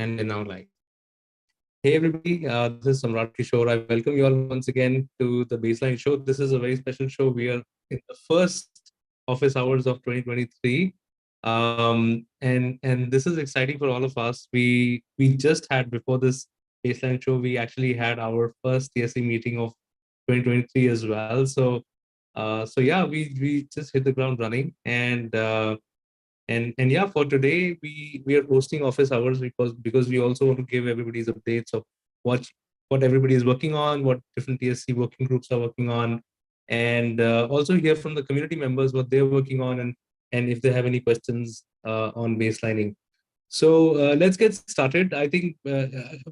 And we're now live. Hey everybody, this is Samrat Kishore. I welcome you all once again to the Baseline Show. This is a very special show. We are in the first office hours of 2023, and this is exciting for all of us. We just had before this Baseline Show, we actually had our first TSC meeting of 2023 as well. So yeah, we just hit the ground running, and yeah, for today we are hosting office hours because we also want to give everybody's updates of what what everybody is working on, what different TSC working groups are working on, and also hear from the community members what they're working on, and if they have any questions on baselining. So let's get started. I think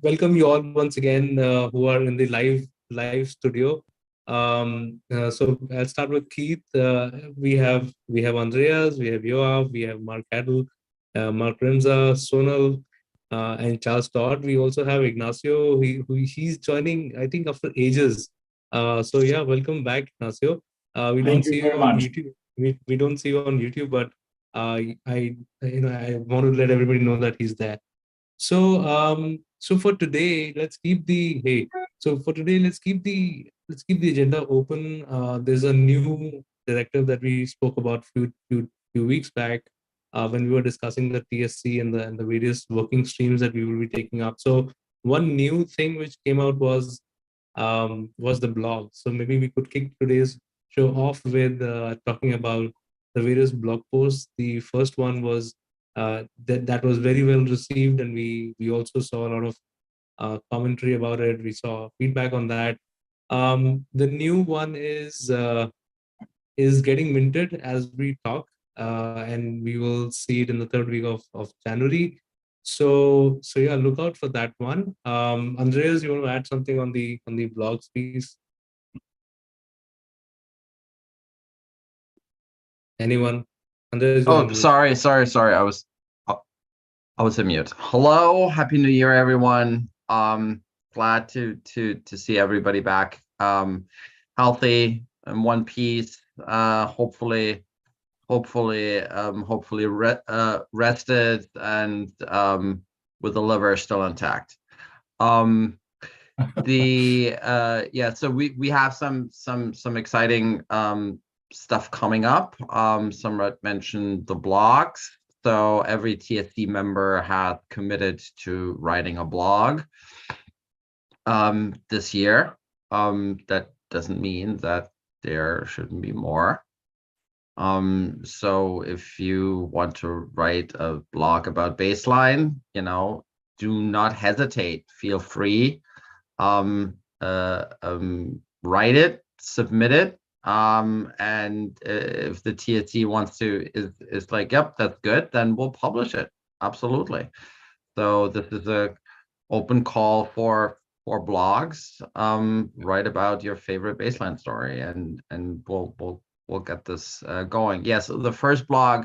welcome you all once again who are in the live studio. So I'll start with Keith. We have Andreas, we have Yoav, we have Mark Adel, Mark Remza, Sonal, and Charles Todd. We also have Ignacio. He's joining, I think, after ages. So yeah, welcome back, Ignacio. We don't Thank you see you very on much. YouTube. We don't see you on YouTube, but I want to let everybody know that he's there. So for today, let's keep the agenda open. There's a new directive that we spoke about few weeks back when we were discussing the TSC and the various working streams that we will be taking up. So one new thing which came out was the blog. So maybe we could kick today's show off with talking about the various blog posts. The first one was that was very well received, and we also saw a lot of commentary about it. We saw feedback on that. The new one is getting minted as we talk, and we will see it in the third week of January. So yeah, look out for that one. Andreas, you want to add something on the blogs, please? Anyone? Andreas, you're on Oh, mute. sorry. I was on mute. Hello, happy New Year, everyone. Glad to see everybody back, healthy and one piece. Hopefully rested and with the liver still intact. Yeah, so we have some exciting stuff coming up. Samrat mentioned the blogs. So every TSC member has committed to writing a blog this year. That doesn't mean that there shouldn't be more. So if you want to write a blog about baseline, do not hesitate. Feel free. Write it, submit it. And if the TSC wants to is like, yep, that's good, then we'll publish it. Absolutely. So this is a open call for blogs. Write about your favorite baseline story, and we'll get this going. Yes, so the first blog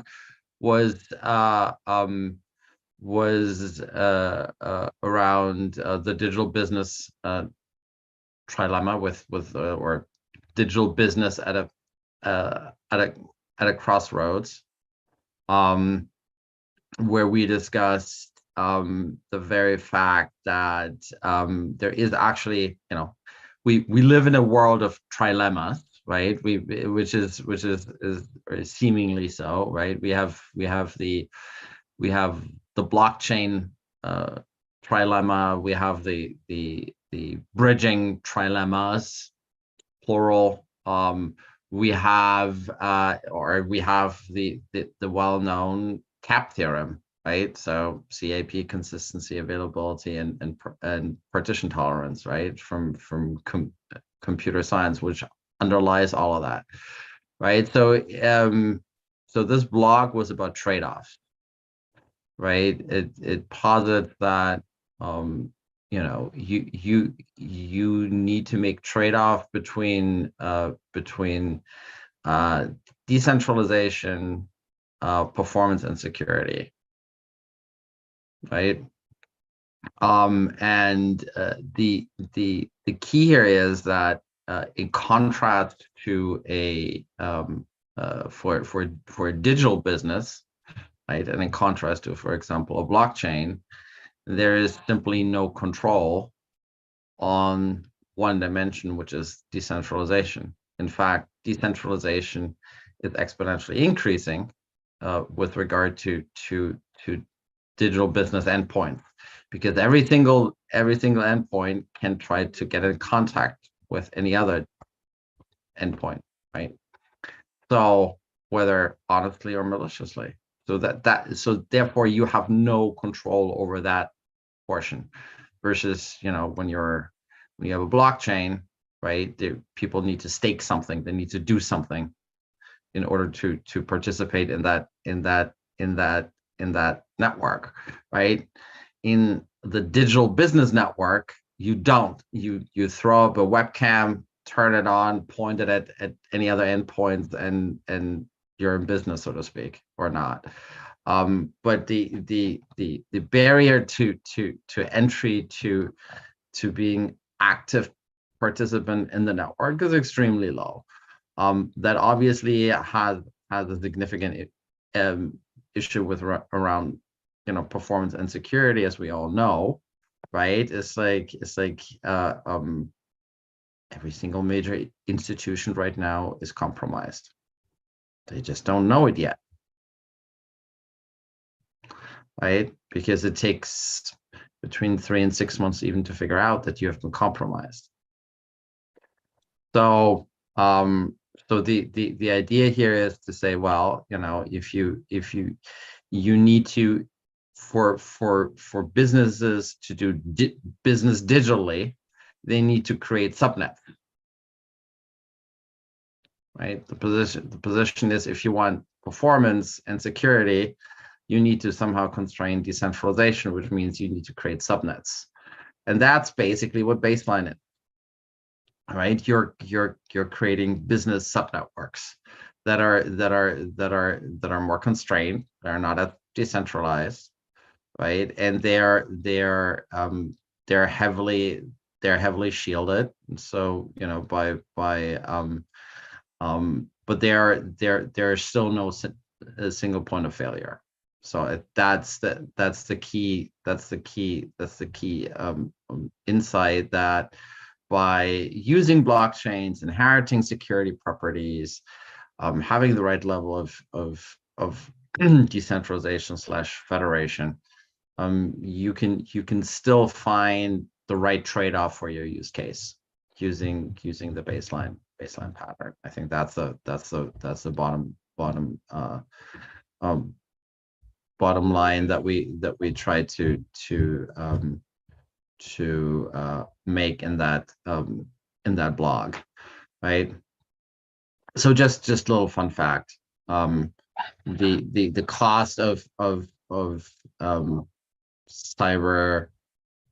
was around the digital business trilemma with or digital business at a crossroads, where we discussed the very fact that there is actually, we live in a world of trilemmas, right? Which is seemingly so, right? We have the blockchain trilemma. We have the bridging trilemmas, plural. We have the well-known CAP theorem, right? So CAP, consistency, availability, and partition tolerance, right? From computer science, which underlies all of that, right? So this blog was about trade-offs, right? It posits that you need to make trade-off between decentralization, performance, and security, right? And the key here is that in contrast to for a digital business, right, and in contrast to, for example, a blockchain, there is simply no control on one dimension, which is decentralization. In fact, decentralization is exponentially increasing with regard to digital business endpoints, because every single endpoint can try to get in contact with any other endpoint, right? So whether honestly or maliciously. So so therefore you have no control over that portion, versus, you know, when you have a blockchain, right? People need to stake something, they need to do something in order to participate in that network, right? In the digital business network, you don't. You throw up a webcam, turn it on, point it at any other endpoints, and you're in business, so to speak, or not. But the barrier to entry to being active participant in the network is extremely low. That obviously has a significant issue with around, you know, performance and security, as we all know, right? It's like every single major institution right now is compromised. They just don't know it yet, right? Because it takes between 3 and 6 months even to figure out that you have been compromised. So so the idea here is to say, well, you know, if you need to, for businesses to do business digitally, they need to create subnets, right? The position is, if you want performance and security, you need to somehow constrain decentralization, which means you need to create subnets, and that's basically what Baseline is. Right, you're creating business subnetworks that are more constrained, that are not as decentralized, right? And they're heavily shielded. And so, you know, but there is still no a single point of failure. So that's the key insight, that by using blockchains, inheriting security properties, having the right level of decentralization / federation, you can still find the right trade-off for your use case using the baseline pattern. I think that's the bottom line that we try to make in that blog, right? So just a little fun fact: the cost of cyber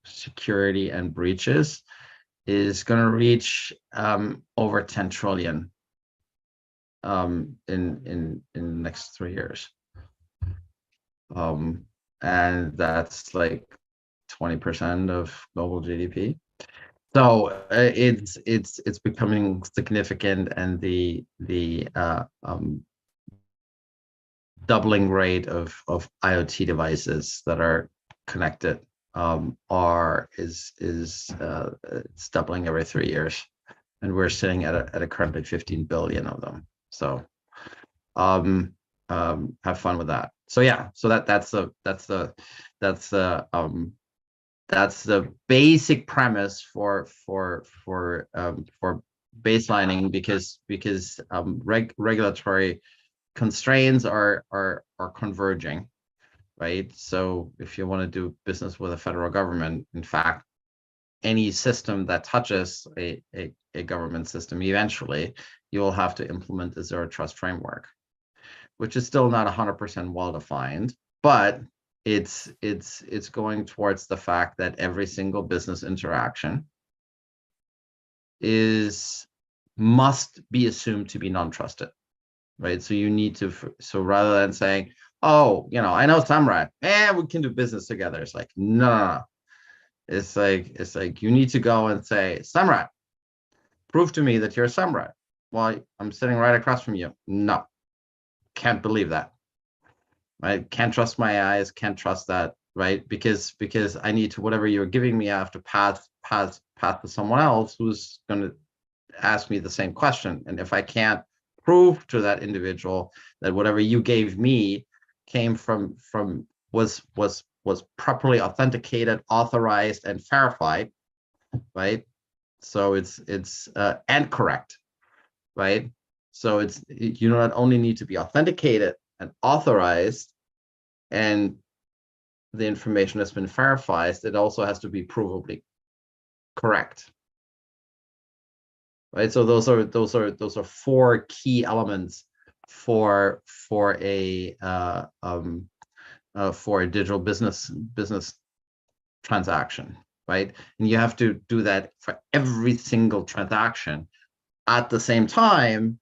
security and breaches is going to reach over 10 trillion in the next 3 years, and that's like 20% of global GDP. So it's becoming significant, and the doubling rate of IoT devices that are connected it's doubling every 3 years, and we're sitting at a currently 15 billion of them. So have fun with that. So yeah, so that's the basic premise for baselining, because regulatory constraints are converging, right? So if you want to do business with a federal government, in fact, any system that touches a government system, eventually you will have to implement the zero trust framework, which is still not 100% well defined, but it's going towards the fact that every single business interaction must be assumed to be non-trusted, right? So you need to, so rather than saying, oh, you know, I know Samrat, we can do business together, it's like, no. It's like you need to go and say, Samrat, prove to me that you're Samrat. Well, I'm sitting right across from you. No, can't believe that. I can't trust my eyes, can't trust that right? Because I need to, whatever you're giving me, I have to pass to someone else who's going to ask me the same question. And if I can't prove to that individual that whatever you gave me came from was properly authenticated, authorized, and verified, right? So it's and correct, right? So it's, you not only need to be authenticated and authorized, and the information has been verified, it also has to be provably correct, right? So those are four key elements for a digital business transaction, right? And you have to do that for every single transaction. At the same time,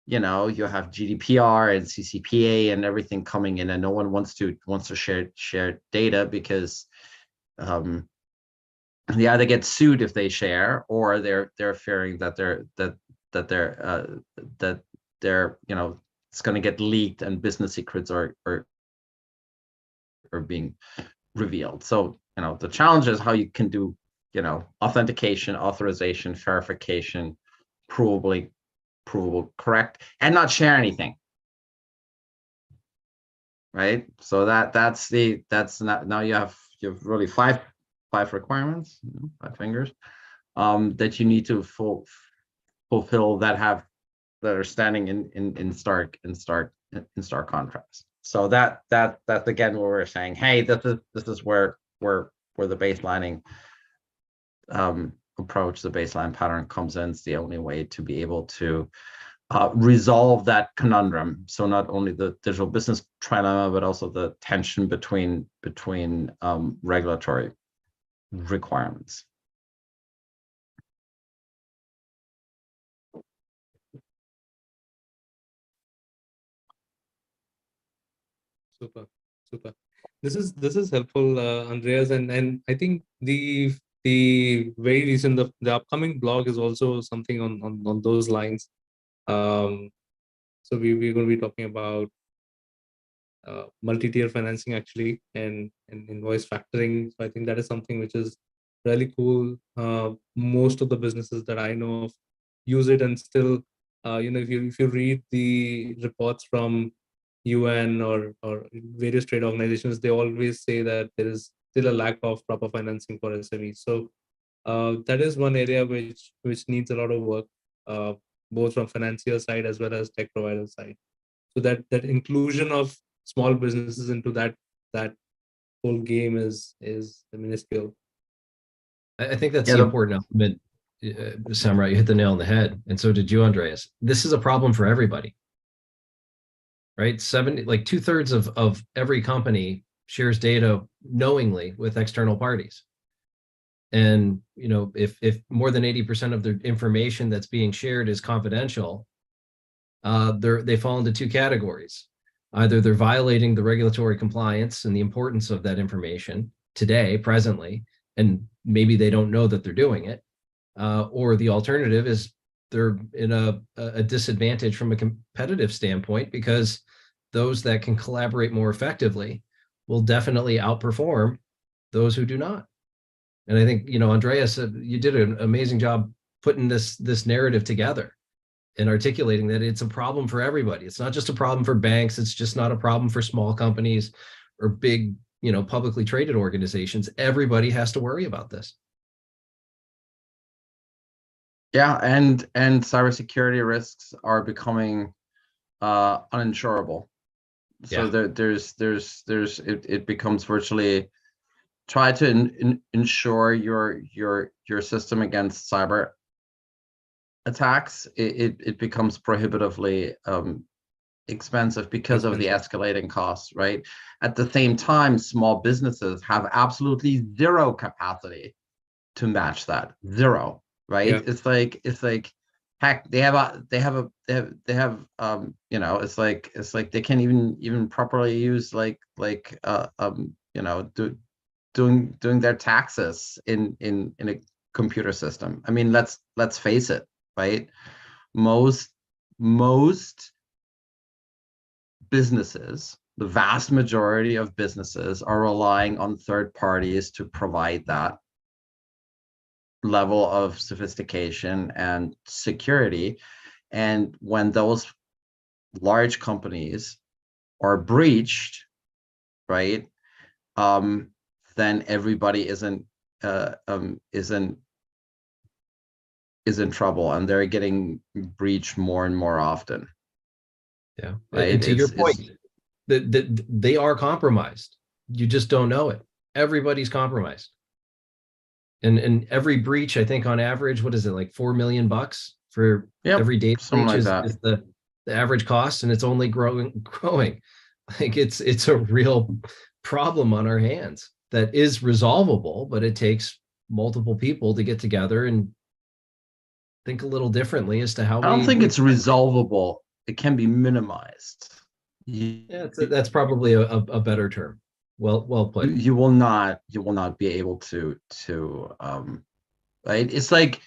you have GDPR and CCPA and everything coming in, and no one wants to share data, because they either get sued if they share, or they're fearing that they're it's going to get leaked and business secrets are being revealed. So the challenge is how you can do authentication, authorization, verification, provable, correct, and not share anything, right? So that's not, now you have really five requirements, 5 fingers, that you need to fulfill, that are standing in stark contrast. So that's again where we're saying, hey, this is where the baselining approach, the baseline pattern comes in. It's the only way to be able to resolve that conundrum. So not only the digital business trilemma, but also the tension between regulatory requirements. Super. This is helpful, Andreas, and I think the very recent, the upcoming blog is also something on those lines. So we're going to be talking about multi-tier financing, actually, and invoice factoring. So I think that is something which is really cool. Most of the businesses that I know of use it, and still, if you read the reports from UN or various trade organizations, they always say that there is still a lack of proper financing for SMEs. So that is one area which needs a lot of work, both from financier side as well as tech provider side. So that inclusion of small businesses into that whole game is minuscule. I think that's the important element. Samrat, you hit the nail on the head, and so did you, Andreas. This is a problem for everybody, right? 2/3 of every company shares data knowingly with external parties. And if more than 80% of their information that's being shared is confidential, they fall into 2 categories. Either they're violating the regulatory compliance and the importance of that information today, presently, and maybe they don't know that they're doing it, or the alternative is they're in a disadvantage from a competitive standpoint, because those that can collaborate more effectively will definitely outperform those who do not. And I think, Andreas, you did an amazing job putting this narrative together and articulating that it's a problem for everybody. It's not just a problem for banks. It's just not a problem for small companies or big, publicly traded organizations. Everybody has to worry about this. Yeah, and cybersecurity risks are becoming uninsurable. So yeah. It becomes virtually, try to insure your system against cyber attacks. It becomes prohibitively expensive because of the escalating costs, right? At the same time, small businesses have absolutely zero capacity to match that. Zero, right? Yeah. It's like heck, they have it's like they can't even properly use doing their taxes in a computer system. I mean, let's face it, right? Most businesses The vast majority of businesses are relying on third parties to provide that level of sophistication and security. And when those large companies are breached, right, then everybody is in trouble, and they're getting breached more and more often. Yeah, right? And to your point, that they are compromised. You just don't know it. Everybody's compromised. And every breach, I think on average, what is it, like $4 million for every data breach is the average cost, and it's only growing. Like it's a real problem on our hands that is resolvable, but it takes multiple people to get together and think a little differently as to how I don't think it's resolvable. It can be minimized. Yeah, that's probably a better term. Well put. You will not be able to right. It's like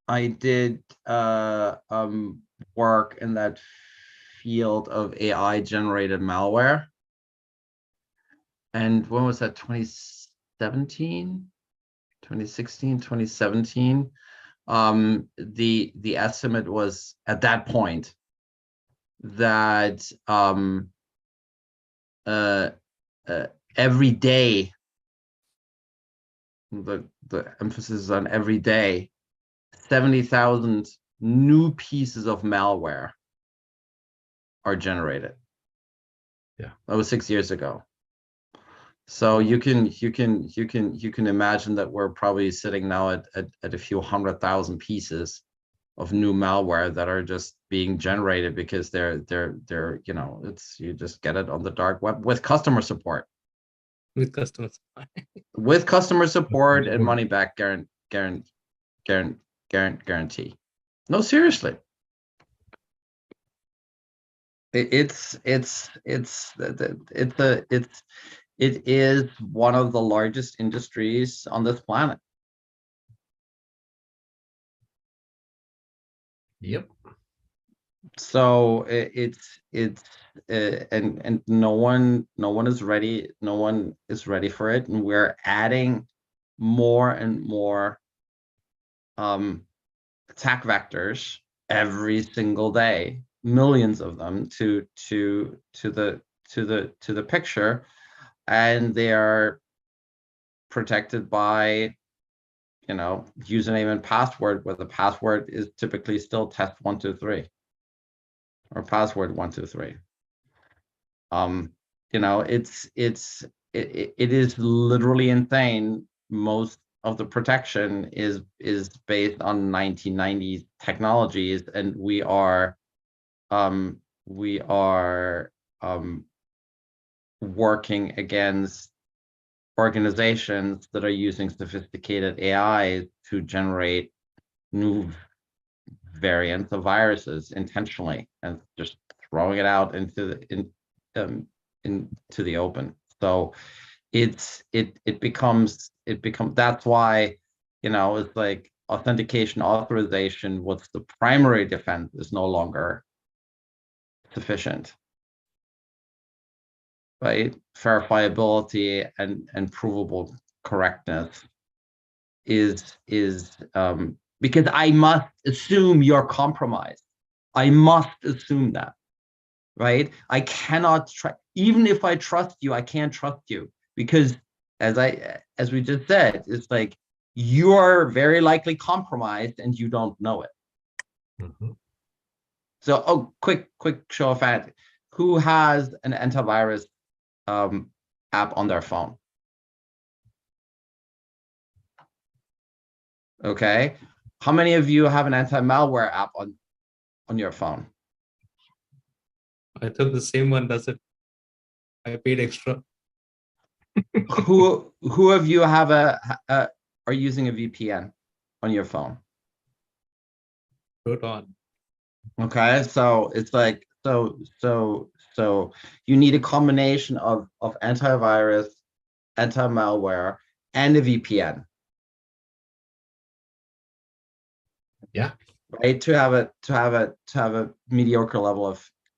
I did work in that field of AI generated malware. And when was that? 2017, 2016, 2017. The estimate was at that point that every day, the emphasis is on every day, 70,000 new pieces of malware are generated. Yeah, that was 6 years ago. So you can imagine that we're probably sitting now at a few 100,000 pieces of new malware that are just being generated because they're you just get it on the dark web with customer support. With customer support and money back guarantee. No, seriously. It is one of the largest industries on this planet. Yep. So and no one is ready. No one is ready for it, and we're adding more and more attack vectors every single day, millions of them to the picture, and they are protected by username and password, where the password is typically still test123 or password 123. It is literally insane. Most of the protection is based on 1990s technologies, and we are working against organizations that are using sophisticated AI to generate new variants of viruses intentionally and just throwing it out into the open. So it becomes that's why it's like authentication authorization, what's the primary defense, is no longer sufficient. Right? Verifiability and provable correctness is because I must assume you're compromised. I must assume that, right? I cannot even if I trust you, I can't trust you because as we just said, it's like you're very likely compromised and you don't know it. Mm-hmm. So, quick show of hands. Who has an antivirus app on their phone? Okay. How many of you have an anti-malware app on your phone? I took the same one. Does it? I paid extra. Who of you have are using a VPN on your phone? Proton. Okay, so it's like so you need a combination of antivirus, anti-malware, and a VPN. Yeah. Right, to have a mediocre level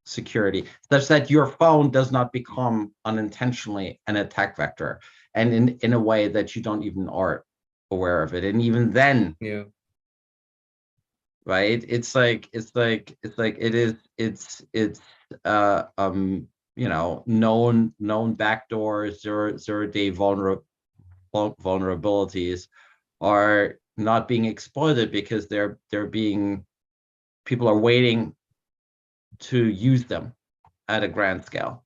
security, such that your phone does not become unintentionally an attack vector, and in a way that you don't even are aware of it. And even then, Yeah. right, it's like you know, known backdoors, zero-day vulnerabilities are not being exploited because people are waiting to use them at a grand scale.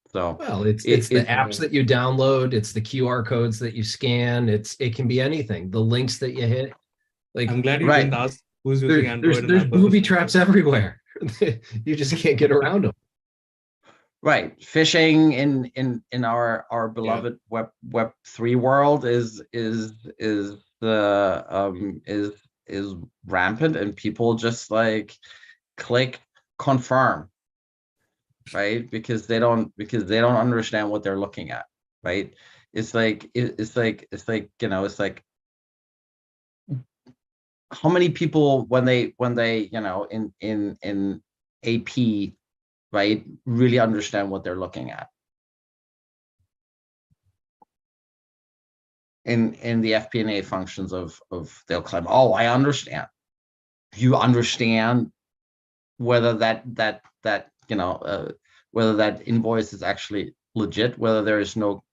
So well, it's the apps that you download, it's the QR codes that you scan, it can be anything, the links that you hit. Like, I'm glad you right. didn't ask who's using Android. There's booby traps everywhere. You just can't get around them. Right, phishing in our beloved Web3 world is rampant, and people just like click confirm, right? Because they don't understand what they're looking at, right? It's like you know, it's like how many people when they you know in AP, right, really understand what they're looking at. In the FP&A functions of they'll claim, oh, I understand. You understand whether that you know whether that invoice is actually legit, whether there is no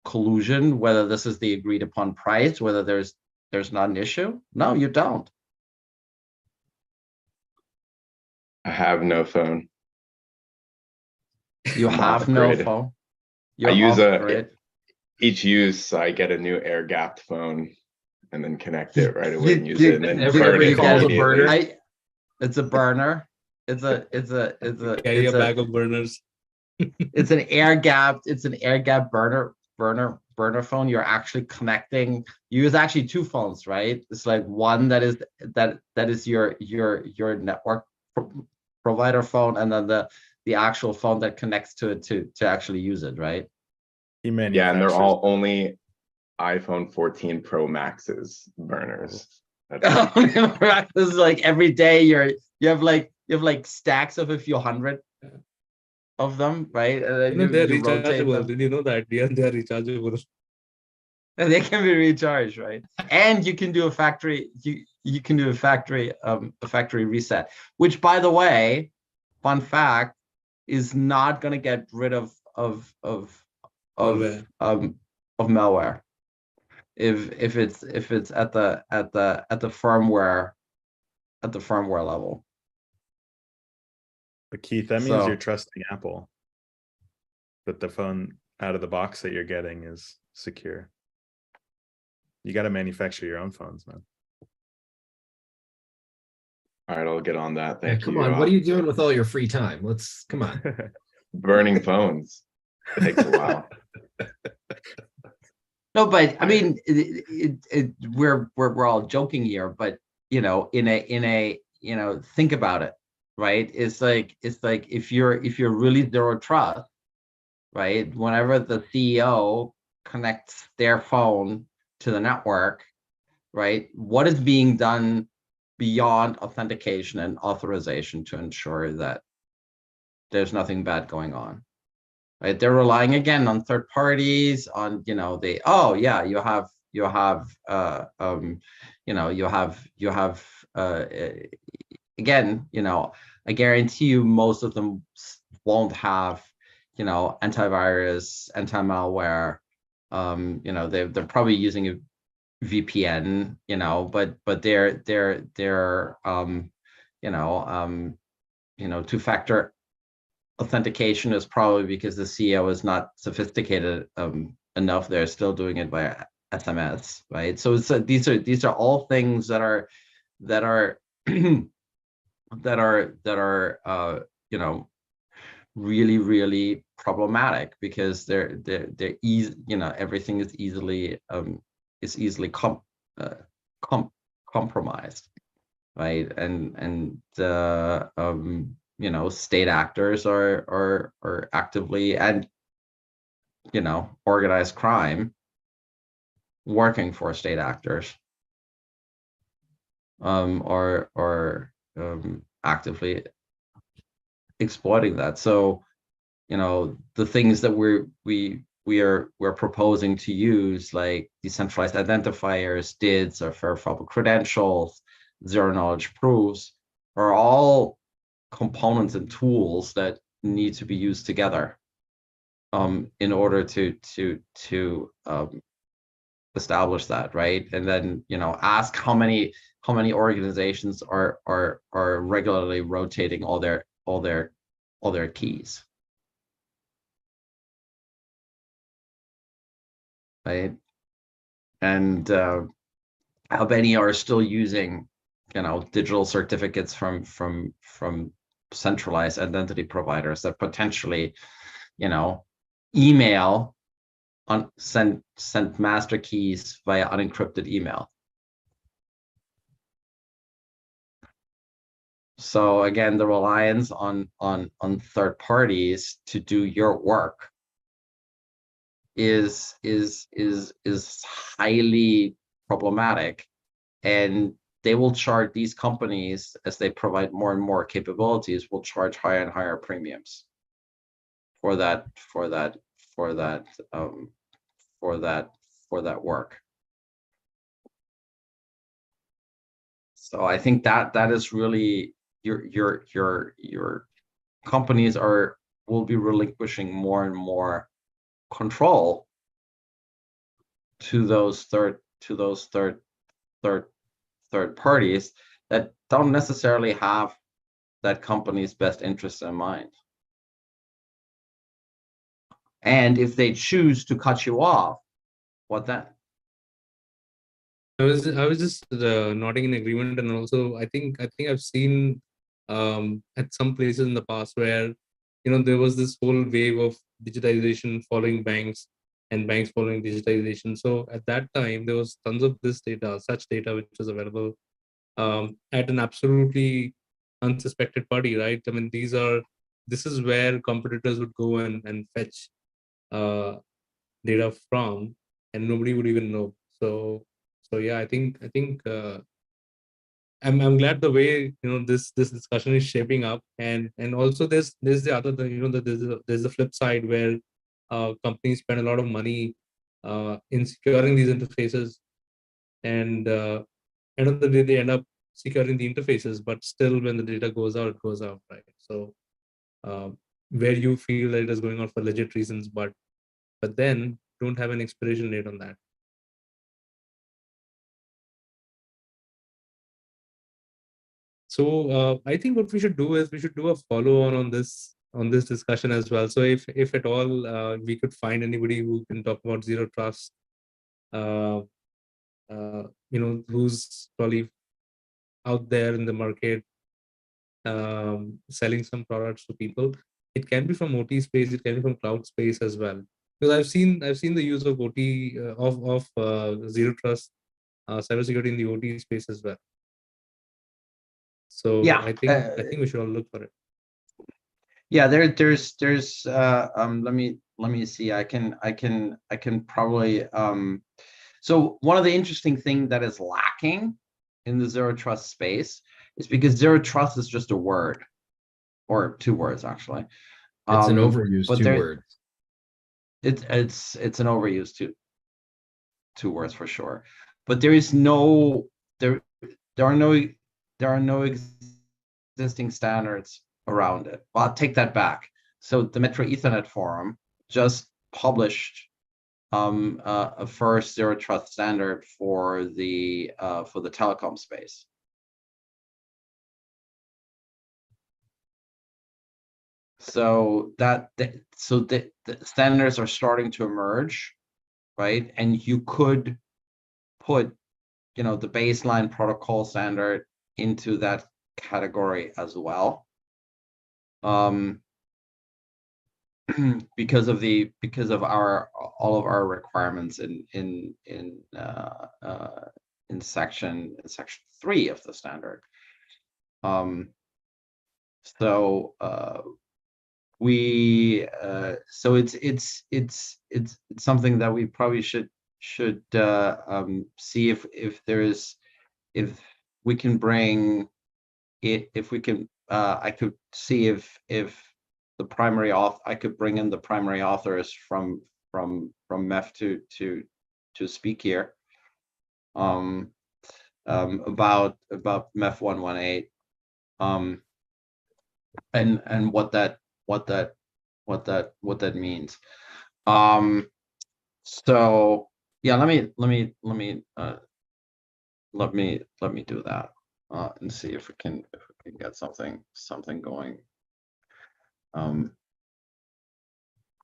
collusion, whether this is the agreed upon price, whether there's not an issue. No, you don't. I have no phone. You have no phone. I use each use I get a new air gapped phone and then connect it right away and use it, and then everybody calls a burner. It's a burner. It's a carry a bag of burners. It's an air gapped burner phone. You're actually connecting. You use actually two phones, right? It's like one that is your network provider phone, and then the actual phone that connects to it to actually use it, right? Yeah, and they're all only iPhone 14 Pro Max's burners. This is like every day you have like stacks of a few hundred of them, right? And then they're rechargeable. Did you know that? Yeah, they're rechargeable. And they can be recharged, right? And you can do a factory you can do a factory reset, which, by the way, fun fact, is not going to get rid of malware if it's at the firmware level. But Keith, that means you're trusting Apple, that the phone out of the box that you're getting is secure. You got to manufacture your own phones, man. All right, I'll get on that. Thank you. Come on, what are you doing with all your free time? Come on. Burning phones. It takes a while. No, but I mean, we're all joking here, but you know, in a you know, think about it, right? It's like if you're really zero trust, right? Whenever the CEO connects their phone to the network, right? What is being done beyond authentication and authorization to ensure that there's nothing bad going on? Right, they're relying again on third parties, on, you know, you have again, you know, I guarantee you most of them won't have, you know, antivirus, anti-malware. You know, they're probably using a VPN, you know, but they're you know, two-factor authentication is probably because the CEO is not sophisticated enough. They're still doing it by SMS, right? So these are all things that are you know, really problematic, because they're easy, you know, everything is easily compromised, right? And you know, state actors are actively, and, you know, organized crime working for state actors are actively exploiting that. So, you know, the things that we're proposing to use, like decentralized identifiers, DIDs, or verifiable credentials, zero knowledge proofs, are all components and tools that need to be used together in order to establish that, right? And then, you know, ask how many organizations are regularly rotating all their keys, right? And how many are still using, you know, digital certificates from centralized identity providers that potentially, you know, email send master keys via unencrypted email. So again, the reliance on third parties to do your work is highly problematic, and they will charge, these companies, as they provide more and more capabilities, will charge higher and higher premiums for that work. So I think that is really your companies will be relinquishing more and more control to those third parties that don't necessarily have that company's best interest in mind. And if they choose to cut you off, what then? I was just nodding in agreement, and also I think I've seen at some places in the past where, you know, there was this whole wave of digitization following banks and banks following digitization. So at that time there was tons of this data, such data, which was available at an absolutely unsuspected party, right? I mean, this is where competitors would go and fetch data from, and nobody would even know. So yeah, I think I'm glad the way, you know, this discussion is shaping up, and also there's the other, you know, there's the flip side where companies spend a lot of money in securing these interfaces, and end of the day they end up securing the interfaces, but still when the data goes out, it goes out, right? So where you feel that it is going out for legit reasons, but then don't have an expiration date on that. So I think what we should do is we should do a follow on this discussion as well. So if at all we could find anybody who can talk about zero trust, you know, who's probably out there in the market selling some products to people. It can be from OT space, it can be from cloud space as well. Because I've seen the use of OT of zero trust cybersecurity in the OT space as well. So yeah, I think we should all look for it. Yeah, there's let me see. I can probably so one of the interesting things that is lacking in the zero trust space is because zero trust is just a word, or two words actually. It's an overused two words. It's an overused two words for sure. But there is no there are no existing standards around it. Well, I'll take that back. So the Metro Ethernet Forum just published a first zero trust standard for the telecom space. So the standards are starting to emerge, right? And you could put, you know, the baseline protocol standard into that category as well. Because of all of our requirements in section 3 of the standard. So it's something that we probably should see if we can bring it, if we can I could see if the primary author, I could bring in the primary authors from MEF to speak here about MEF 118 and what that means. So yeah, let me do that and see if we can get something going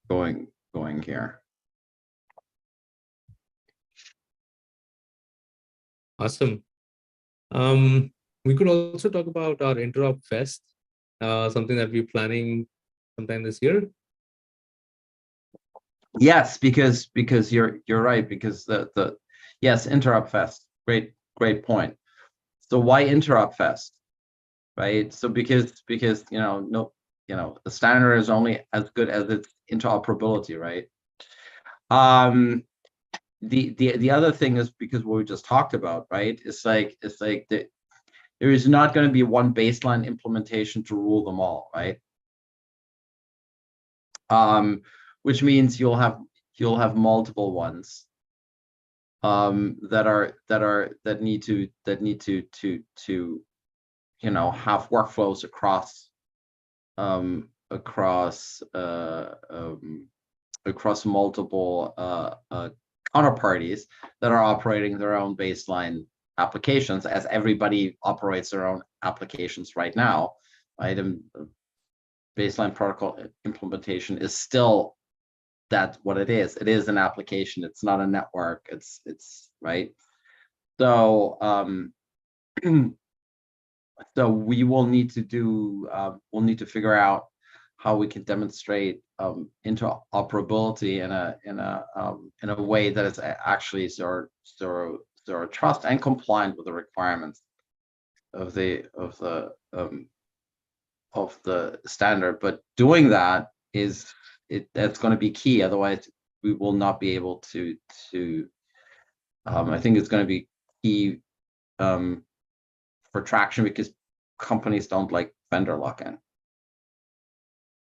going here. Awesome. We could also talk about our Interop Fest, something that we're planning sometime this year. Yes, because you're right, because yes, Interop Fest, great point. So why Interop Fest, right? So because the standard is only as good as its interoperability, right? The other thing is because what we just talked about, right? It's like there is not going to be one baseline implementation to rule them all, right? Which means you'll have multiple ones that need to have workflows across multiple counterparties that are operating their own baseline applications, as everybody operates their own applications right now, right? And baseline protocol implementation is still that's what it is. It is an application. It's not a network. It's right. So so we will need to do. We'll need to figure out how we can demonstrate interoperability in a way that is actually zero trust and compliant with the requirements of the standard. But doing that that's going to be key. Otherwise, we will not be able to. I think it's going to be key for traction, because companies don't like vendor lock-in,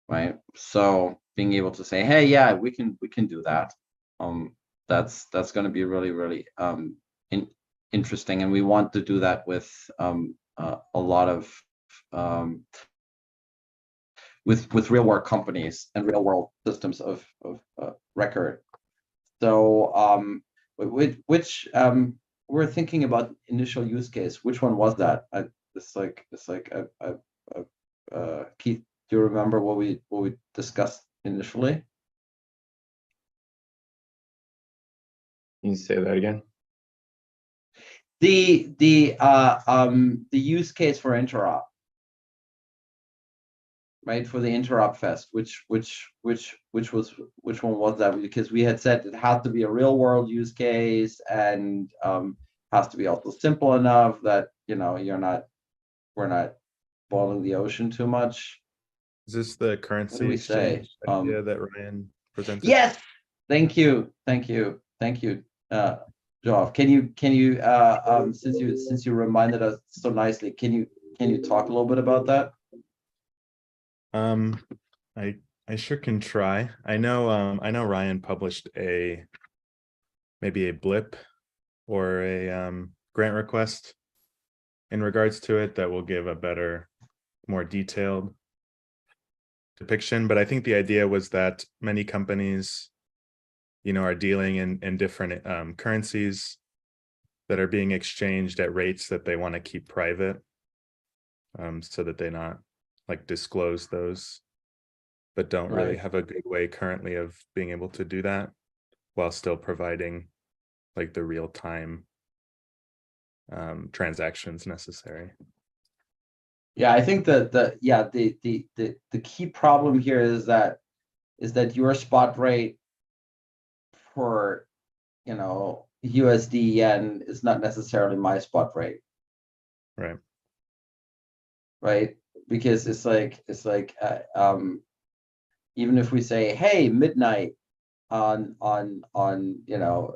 right? So being able to say, hey, yeah, we can do that. That's going to be really interesting, and we want to do that with a lot of with real world companies and real world systems of record. So which we're thinking about initial use case. Which one was that? Keith, do you remember what we discussed initially? Can you say that again? The use case for Interop, right? For the Interop Fest, which one was that? Because we had said it has to be a real world use case, and has to be also simple enough that we're not boiling the ocean too much. Is this the currency exchange idea that Ryan presented? Yes. Thank you. Joff, can you since you reminded us so nicely, can you talk a little bit about that? I sure can try. I know Ryan published maybe a blip or a grant request in regards to it that will give a better, more detailed depiction. But I think the idea was that many companies, are dealing in different currencies that are being exchanged at rates that they want to keep private, so that they not disclose those, but don't really have a good way currently of being able to do that while still providing the real-time transactions necessary. Yeah, I think that the key problem here is that your spot rate for USD yen is not necessarily my spot rate. Right, because it's like even if we say, hey, midnight on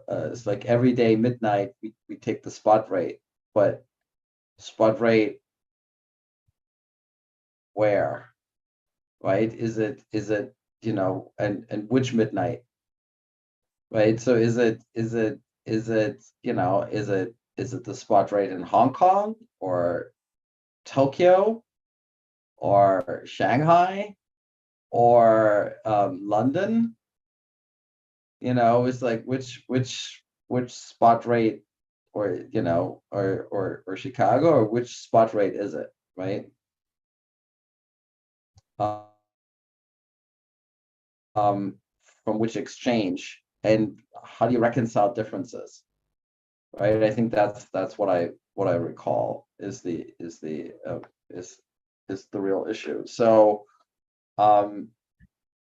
it's like every day midnight we take the spot rate, but spot rate where, right? Is it, you know, and which midnight, right? So is it, you know, is it the spot rate in Hong Kong or Tokyo or Shanghai or London? You know, it's like which spot rate, or you know, or Chicago, or which spot rate is it, right? From which exchange, and how do you reconcile differences, right? I think that's what I recall is the real issue. So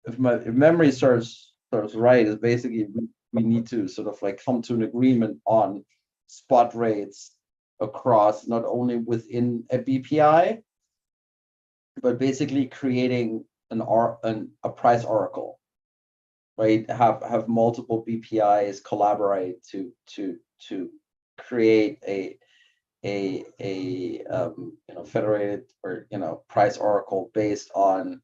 if memory serves right, is basically we need to sort of like come to an agreement on spot rates across, not only within a BPI, but basically creating a price oracle, right? Have multiple BPIs collaborate to create a you know, federated, or you know, price oracle based on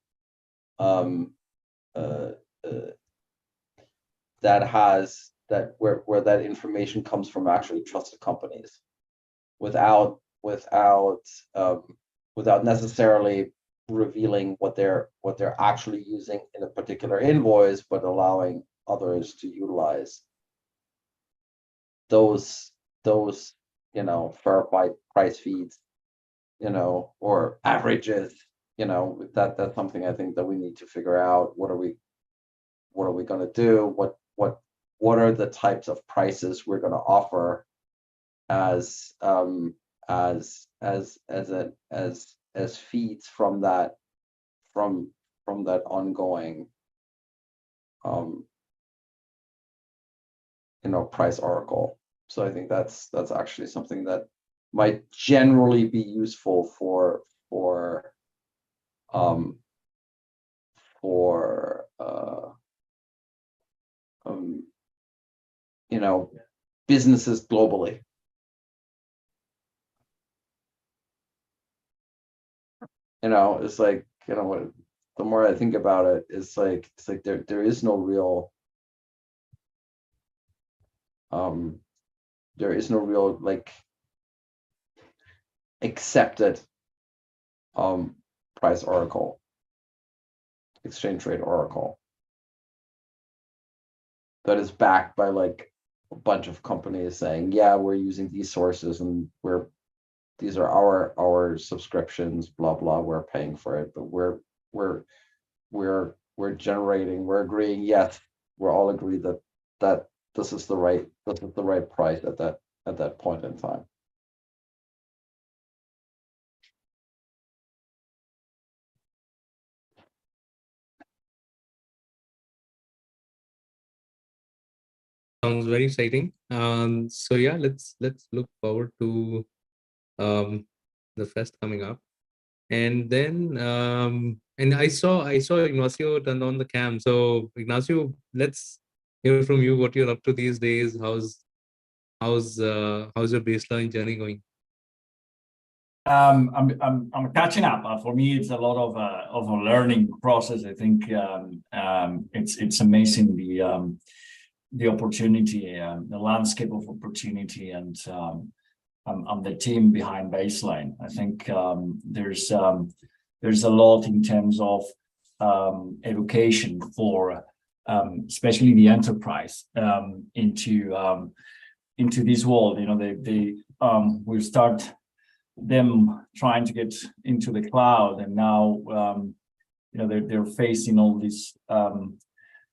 where that information comes from actually trusted companies, without necessarily revealing what they're actually using in a particular invoice, but allowing others to utilize those you know, verified price feeds, you know, or averages. You know, that's something I think that we need to figure out. What are we going to do? What are the types of prices we're going to offer as feeds from that ongoing you know, price oracle. So I think that's actually something that might generally be useful for you know, businesses globally. You know, it's like, you know, what, the more I think about it, it's like there is no real like accepted price oracle, exchange rate oracle, that is backed by like a bunch of companies saying, yeah, we're using these sources and these are our subscriptions, blah blah, we're paying for it, but we're agreeing, yes, we're all agreed that this is the right price at that point in time. Sounds very exciting. So yeah, let's look forward to the fest coming up. And then and I saw Ignacio turned on the cam. So Ignacio, let's hear from you what you're up to these days. How's your baseline journey going? I'm catching up. For me, it's a lot of a learning process. I think it's amazing the opportunity, the landscape of opportunity, and the team behind Baseline. I think there's a lot in terms of education for especially the enterprise into this world. You know, they will start them trying to get into the cloud, and now you know, they're facing all these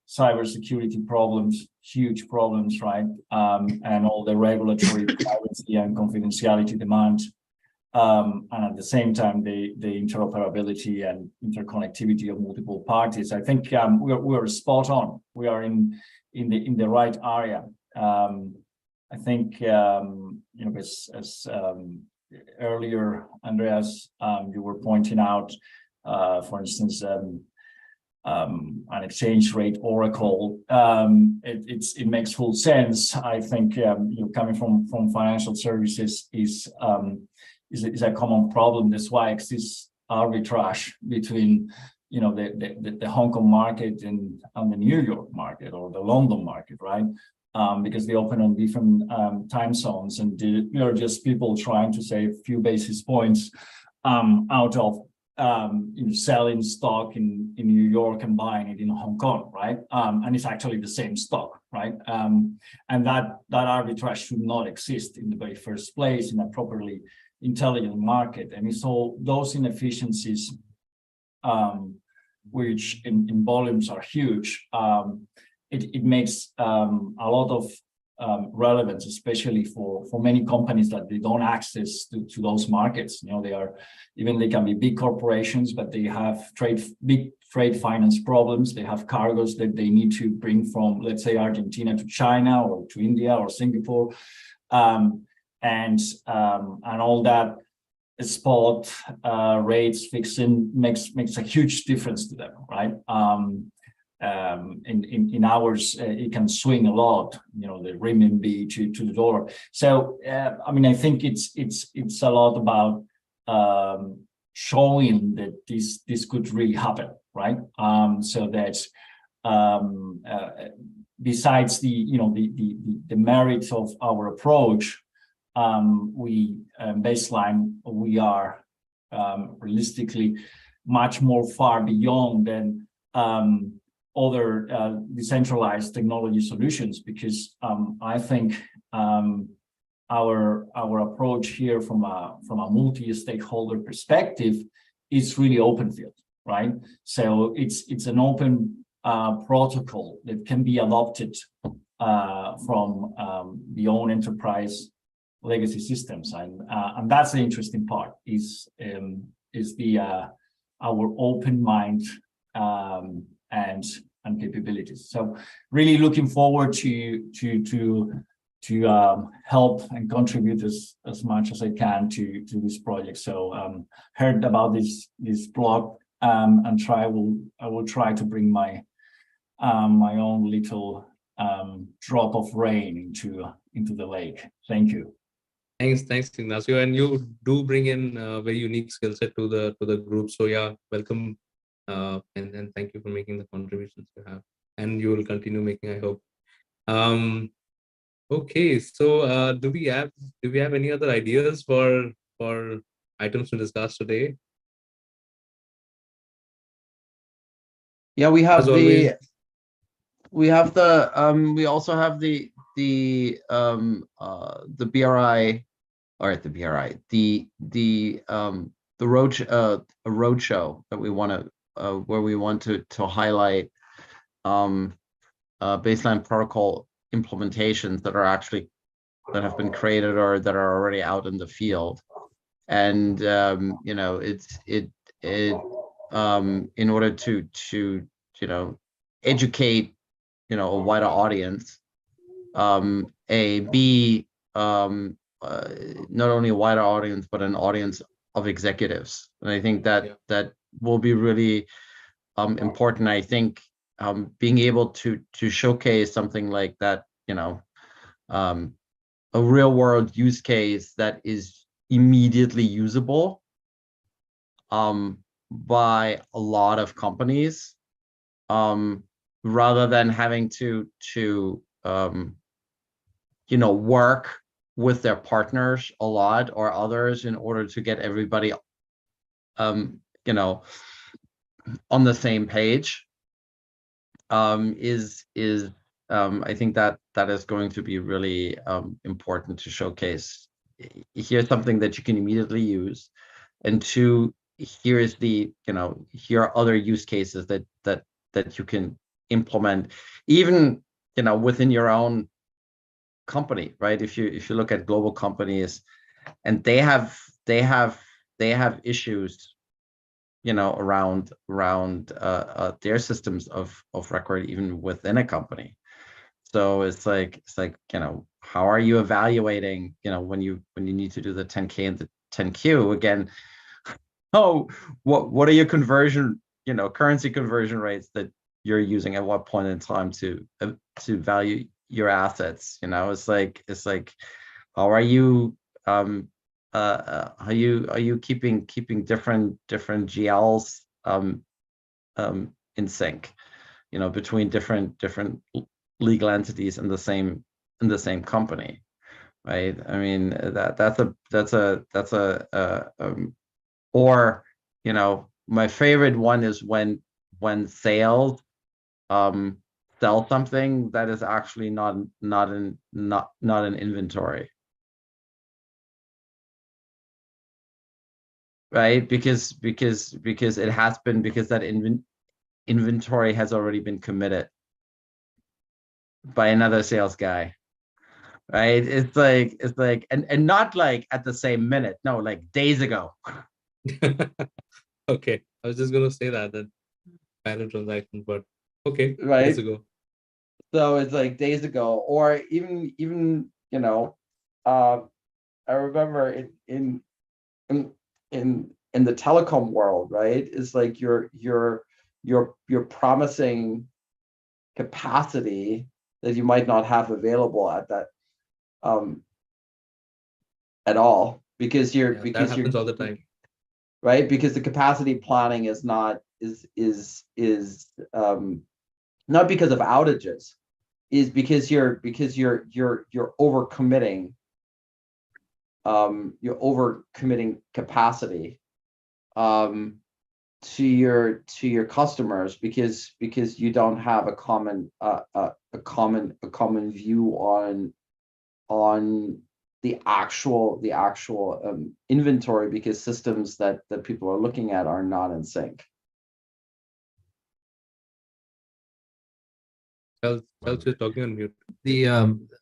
cybersecurity problems, huge problems, right? And all the regulatory privacy and confidentiality demands, and at the same time, the interoperability and interconnectivity of multiple parties. I think we're spot on. We are in the right area. I think you know, as earlier, Andreas, you were pointing out, for instance, an exchange rate oracle. It makes full sense. I think you know, coming from financial services is a common problem. That's why exists arbitrage between the Hong Kong market and the New York market or the London market, right? Because they open on different time zones, and there are just people trying to save a few basis points out of selling stock in New York and buying it in Hong Kong, right? And it's actually the same stock, right? And that arbitrage should not exist in the very first place in a properly intelligent market. And it's all those inefficiencies, which in volumes are huge. It makes a lot of relevance, especially for many companies that they don't access to those markets. They can be big corporations, but they have big trade finance problems. They have cargoes that they need to bring from, let's say, Argentina to China or to India or Singapore, and all that spot rates fixing makes a huge difference to them, right? In hours, it can swing a lot, the renminbi to the dollar. So, I think it's a lot about showing that this could really happen, right? So that besides the merits of our approach, we are realistically much more far beyond than other decentralized technology solutions, because I think our approach here from a multi-stakeholder perspective is really open field, right? So it's an open protocol that can be adopted from the own enterprise legacy systems, and that's the interesting part. Is our open mind and capabilities. So really looking forward to help and contribute as much as I can to this project. So heard about this blog, and I will try to bring my own little drop of rain into the lake. Thank you. Thanks, Ignacio. And you do bring in a very unique skill set to the group. So yeah, welcome. And thank you for making the contributions you have, and you will continue making, I hope. Okay, so do we have any other ideas for items to discuss today? Yeah, we have we also have the BRI, or the roadshow that we want to where we want to highlight baseline protocol implementations that have been created or that are already out in the field. And in order to educate a wider audience, not only a wider audience but an audience of executives. And I think that will be really important. I think being able to showcase something like that, a real world use case that is immediately usable by a lot of companies, rather than having to work with their partners a lot or others in order to get everybody on the same page, is I think that is going to be really important to showcase. Here's something that you can immediately use, and two, here are other use cases that you can implement, even within your own company, right? If you look at global companies, and they have issues around their systems of record, even within a company. So it's like how are you evaluating when you need to do the 10K and the 10Q again? What are your currency conversion rates that you're using at what point in time to value your assets? It's like how are you are you keeping different GLs in sync, between different legal entities in the same company, right? I mean, or my favorite one is when sales sell something that is actually not an inventory, right? Because it has been, because that inventory has already been committed by another sales guy, right? It's like and not like at the same minute, no, like days ago. Okay, I was just gonna say that pilot transaction, but okay, right? days ago. So it's like days ago, or even I remember in the telecom world, right? It's like you're promising capacity that you might not have available at that at all, because that happens all the time, right? Because the capacity planning is not not because of outages, is because you're over committing. You're over committing capacity to your customers, because you don't have a common view on the actual inventory, because systems that people are looking at are not in sync. you're talking on mute. The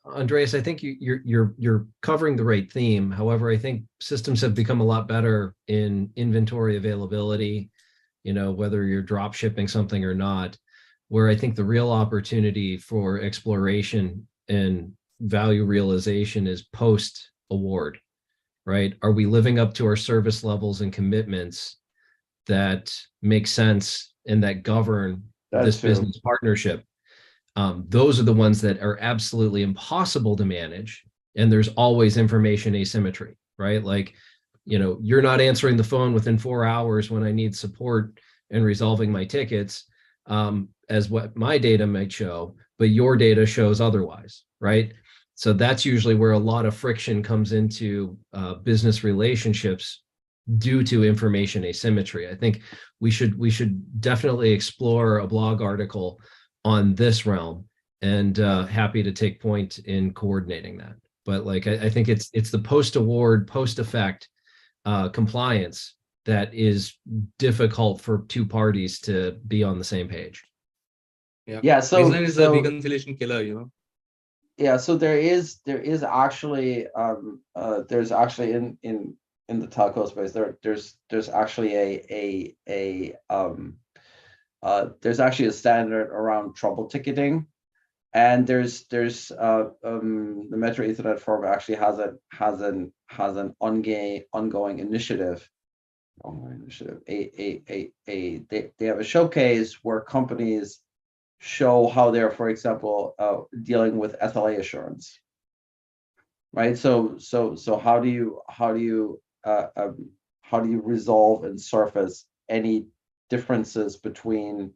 Andreas, I think you're covering the right theme. However, I think systems have become a lot better in inventory availability, whether you're drop shipping something or not, where I think the real opportunity for exploration and value realization is post award, right? Are we living up to our service levels and commitments that make sense and that govern this business partnership? Those are the ones that are absolutely impossible to manage. And there's always information asymmetry, right? Like, you're not answering the phone within 4 hours when I need support and resolving my tickets, as what my data might show, but your data shows otherwise, right? So that's usually where a lot of friction comes into business relationships due to information asymmetry. I think we should definitely explore a blog article on this realm, and happy to take point in coordinating that. But like, I think it's the post-award, post-effect compliance that is difficult for two parties to be on the same page. Yeah. So baseline is the reconciliation killer, Yeah. So there is actually there's actually in the telco space, there's actually there's actually a standard around trouble ticketing, and there's the Metro Ethernet Forum actually has an ongoing initiative. They have a showcase where companies show how they're, for example, dealing with SLA assurance, right? So how do you resolve and surface any differences between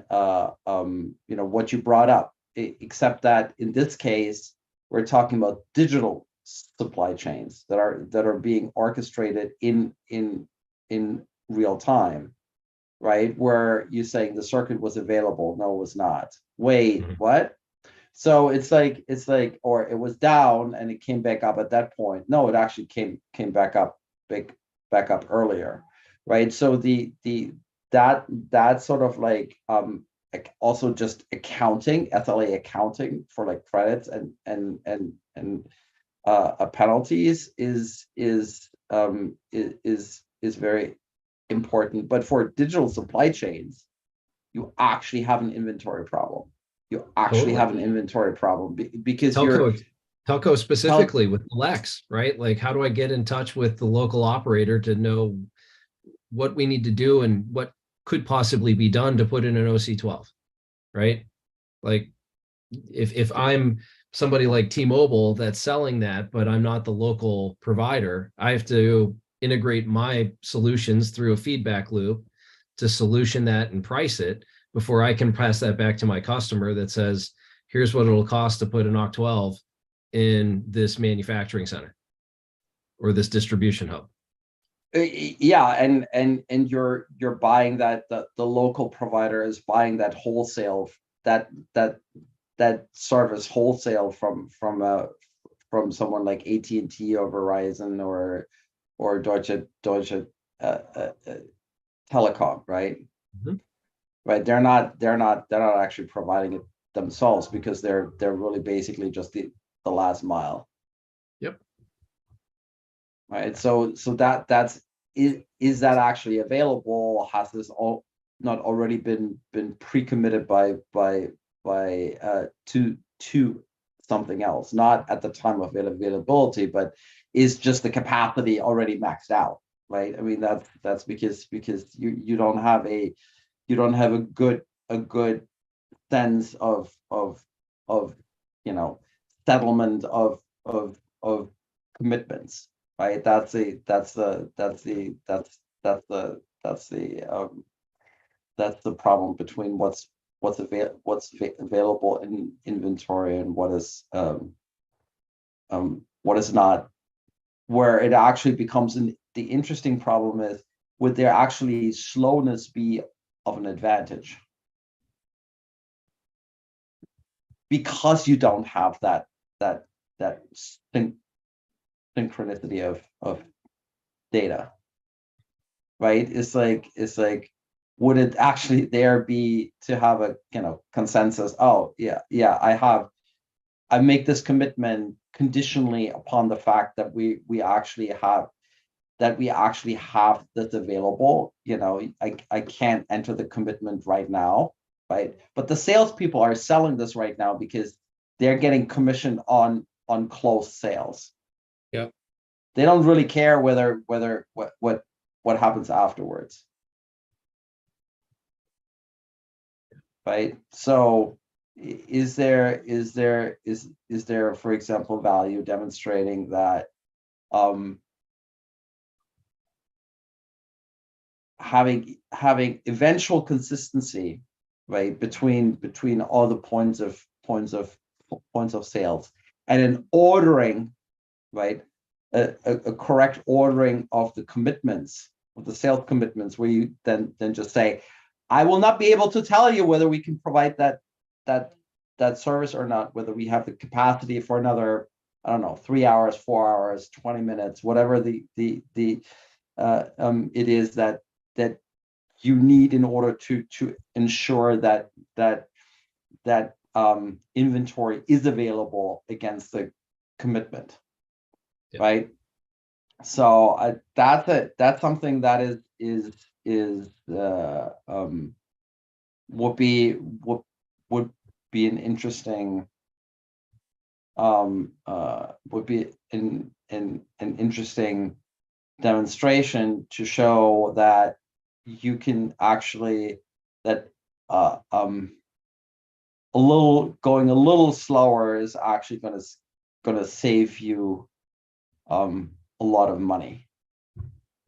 what you brought up, except that in this case we're talking about digital supply chains that are being orchestrated in real time, right? Where you're saying the circuit was available, no, it was not. Wait, what? So it's like, or it was down and it came back up at that point. No, it actually came back up earlier, right? So that sort of like also just accounting, SLA accounting for like credits and penalties is very important. But for digital supply chains, you actually have an inventory problem. Because telco specifically with Lex, right? Like, how do I get in touch with the local operator to know what we need to do and what could possibly be done to put in an OC12, right? Like, if I'm somebody like T-Mobile that's selling that, but I'm not the local provider. I have to integrate my solutions through a feedback loop to solution that and price it before I can pass that back to my customer that says, here's what it'll cost to put an OC12 in this manufacturing center or this distribution hub. Yeah, and you're buying that, the local provider is buying that wholesale, that service wholesale from someone like AT&T or Verizon or Deutsche Telekom, right? Mhm. Right, they're not actually providing it themselves, because they're really basically just the last mile. Yep. Right, so is that actually available? Has this all not already been pre-committed by to something else, not at the time of availability, but is just the capacity already maxed out, right? I mean, that's because you don't have a good sense of settlement of commitments, right? That's the problem between what's available in inventory and what is not. Where it actually becomes the interesting problem is, would there actually slowness be of an advantage? Because you don't have that synchronicity of data, right? It's like, would it actually there be to have a consensus? Oh yeah, I make this commitment conditionally upon the fact that we actually have this available. I can't enter the commitment right now, right? But the salespeople are selling this right now because they're getting commission on closed sales. Yeah. They don't really care whether what happens afterwards. Right. So is there, for example, value demonstrating that having eventual consistency, right, between all the points of sales, and an ordering, right, a correct ordering of the commitments, of the sales commitments, where you then just say, I will not be able to tell you whether we can provide that service or not, whether we have the capacity for another, I don't know, 3 hours, 4 hours, 20 minutes, whatever it is that you need in order to ensure that inventory is available against the commitment. Yeah. Right. So that's something that would be an interesting an interesting demonstration to show that you can actually going a little slower is actually going to save you a lot of money.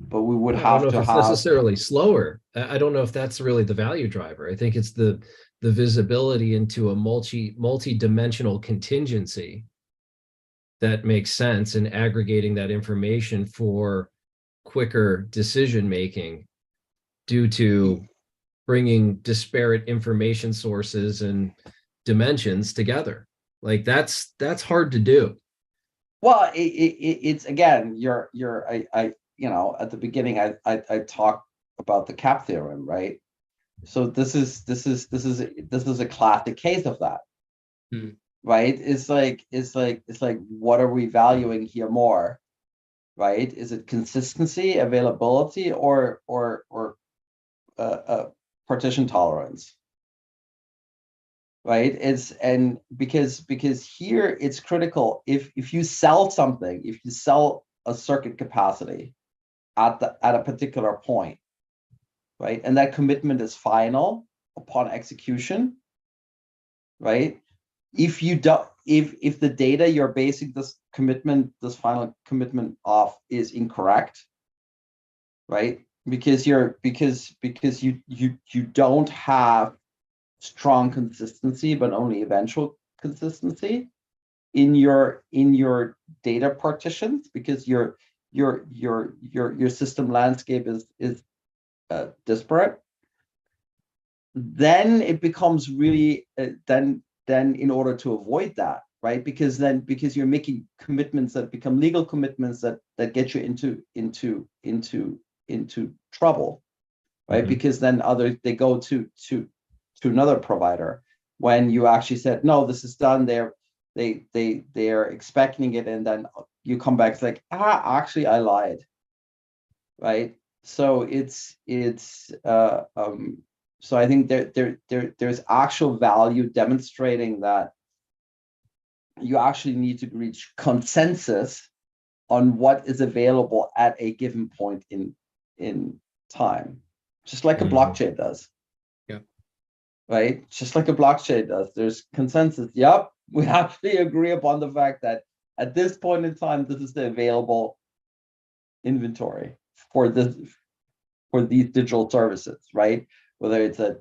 But we would have to have necessarily slower. I don't know if that's really the value driver. I think it's the visibility into a multi-dimensional contingency that makes sense, in aggregating that information for quicker decision making due to bringing disparate information sources and dimensions together. Like that's hard to do. Well, it's again, at the beginning, I talked about the CAP theorem, right? So this is a classic case of that, right? It's like, what are we valuing here more, right? Is it consistency, availability, or partition tolerance, right? And because here it's critical. If you sell something, if you sell a circuit capacity at a particular point, right, and that commitment is final upon execution, right? If you if the data you're basing this final commitment off is incorrect, right? Because you don't have strong consistency, but only eventual consistency in your data partitions, because your system landscape is disparate. Then it becomes really then in order to avoid that, right? Because you're making commitments that become legal commitments that get you into trouble, right? Mhm. Because then they go to another provider when you actually said, no, this is done. They're expecting it, and then you come back, it's like, actually I lied, right? So so I think there's actual value demonstrating that you actually need to reach consensus on what is available at a given point in time, just like a blockchain does. Yeah. Right? Just like a blockchain does. There's consensus. Yep, we actually agree upon the fact that at this point in time, this is the available inventory for these digital services, right? Whether it's a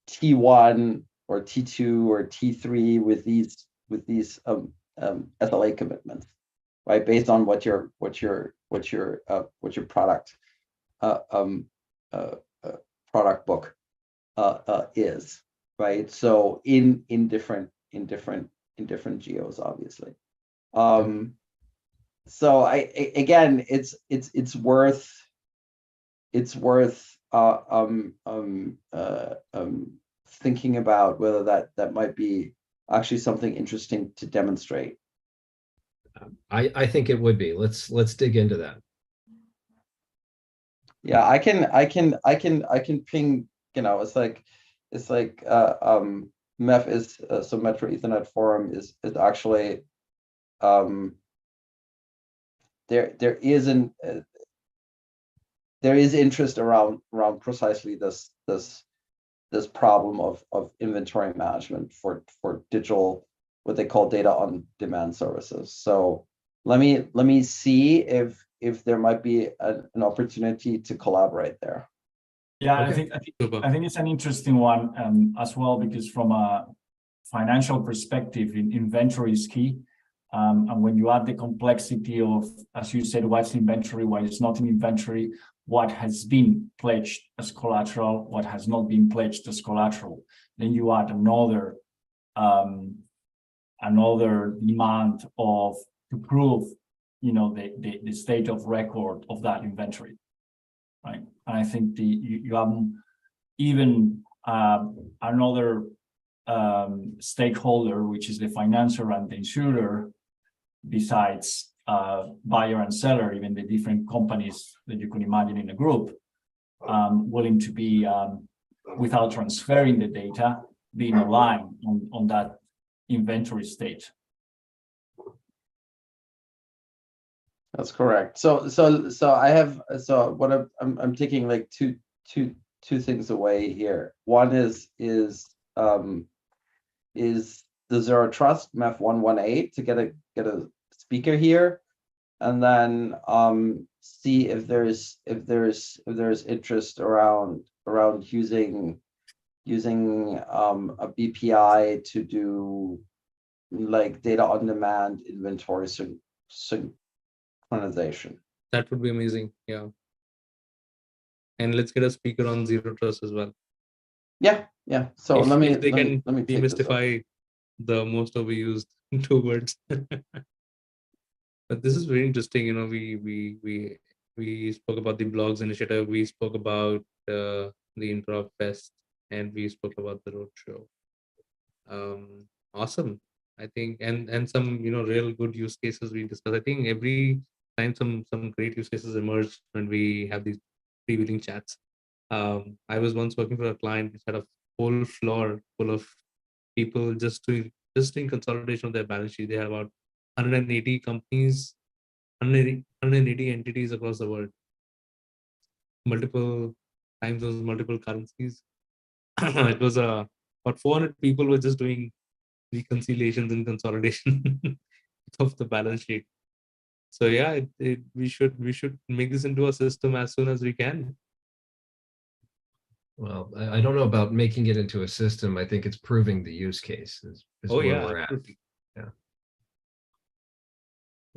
T1 or T2 or T3 with these SLA commitments, right? Based on what your product product book is, right? So in different geos, obviously. So again, it's worth thinking about whether that might be actually something interesting to demonstrate. I think it would be. Let's dig into that. Yeah, I can ping, it's like MEF is so Metro Ethernet Forum is actually there is interest around precisely this problem of inventory management for digital, what they call data on demand services. So let me see if there might be an opportunity to collaborate there. Yeah, Okay. I think it's an interesting one as well, because from a financial perspective, inventory is key. And when you add the complexity of, as you said, what's inventory, what is not in inventory, what has been pledged as collateral, what has not been pledged as collateral, then you add another demand to prove, the state of record of that inventory, right? And I think you have even another stakeholder, which is the financer and the insurer, besides buyer and seller, even the different companies that you can imagine in a group, willing to be, without transferring the data, being aligned on that inventory state. That's correct. So I have, what I'm taking like two things away here. One is the Zero Trust MEF 118 to get a speaker here, and then see if there's interest around using a BPI to do like data on demand inventory synchronization. That would be amazing. Yeah. And let's get a speaker on Zero Trust as well. Yeah. So if they can let me demystify the most overused two words. But this is very interesting. We spoke about the blogs initiative. We spoke about the Interop Fest, and we spoke about the roadshow. Awesome. I think, and some real good use cases we discussed. I think every time some great use cases emerge when we have these pre-meeting chats. I was once working for a client which had a whole floor full of people just doing consolidation of their balance sheet. They had about 180 companies, 180 entities across the world, multiple time zones, multiple currencies. It was about 400 people were just doing reconciliations and consolidation of the balance sheet. So yeah, we should make this into a system as soon as we can. Well, I don't know about making it into a system. I think it's proving the use case is Oh where yeah, we're at. absolutely.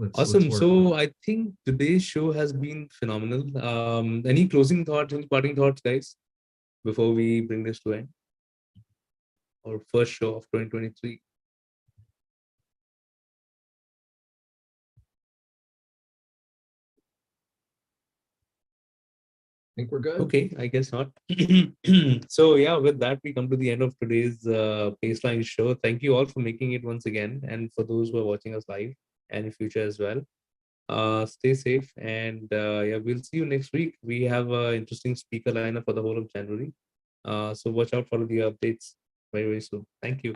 Let's Awesome. work on So I think today's show has been phenomenal. Any closing thoughts, any parting thoughts, guys, before we bring this to end? Our first show of 2023. I think we're good. Okay, I guess not. So yeah, with that, we come to the end of today's baseline show. Thank you all for making it once again, and for those who are watching us live and in future as well. Stay safe, and yeah, we'll see you next week. We have an interesting speaker lineup for the whole of January. So watch out for the updates very, very soon. Thank you.